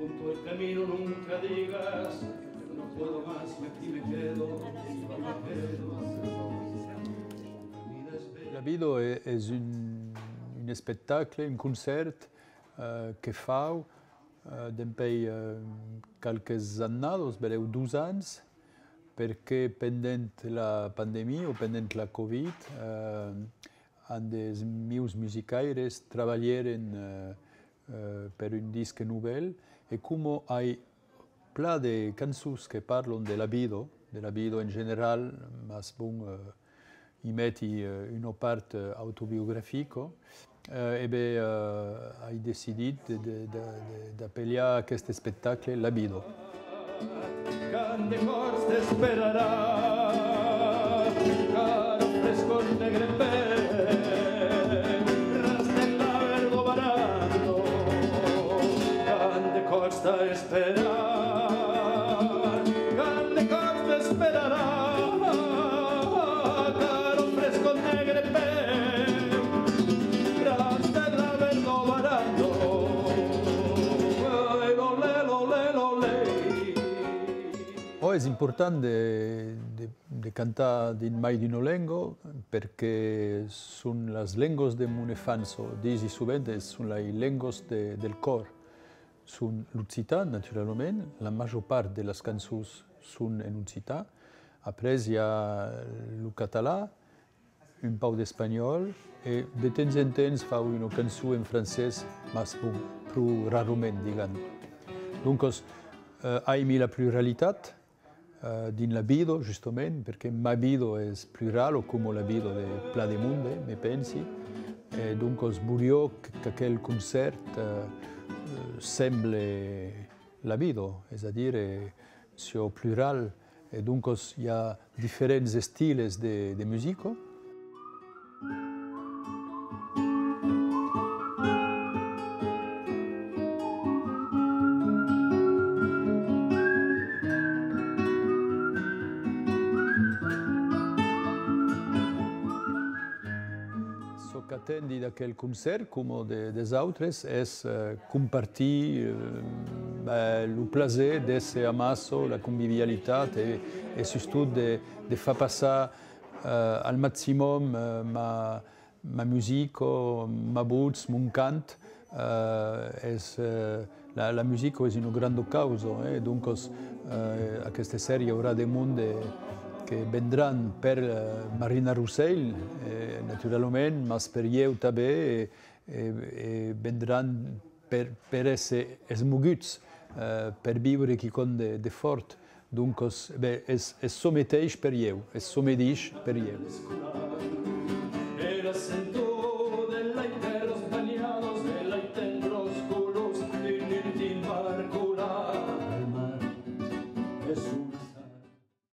junto el camino nunca digas que no puedo más y aquí me quedo, me quedo. Labido è un spettacolo, un concerto che fa depuis quelques annados, bereu 2 anys, perché pendent la pandemia o pendent la Covid, han des mius musicaires treballaren per un disc nouvel e come hai pla de cançons que parlon de Labido en general, mas bon, i meti una part autobiografico, hai decidit d'appelar aquest spectacle Labido. Can de cors t'esperarà, caro fresco negre rastella verdo barando, can de cors t'esperarà, can de cors t'esperarà, caro fresco negre rastella verdo barando. È importante de cantare in mai di una lingua perché sono le lingue de mon infanzia, disi sovente sono le lingue del cor. Sono l'Occitan, naturalmente, la maggior parte delle canzoni sono in Occitan, après il y a il català, un po' di spagnolo e di temps in temps fa una canzone in francese, ma più raramente, diciamo. Dunque, hai la pluralità din Labido, giustamente, perché Mabido è plurale, come Labido del Pla de Monde, mi pensi, e dunque sburio che quel concerto sembra Labido, è-à-dire sia plurale, e dunque il y a differenti stili di musica. Ciò che attendi da quel concerto, come des autres, è compartir il piacere di essere amato, la convivialità e soprattutto di far passare al massimo ma musica, ma voce, mon canto. La musica è una grande causa, e dunque a questa serie avrà dei mondi che vendranno per Marina Rossell, naturalmente, ma per io també, e vendranno per essere smoguts, per vivere chi con de fort. Dunque, è so mateix per io, è so mateix per io.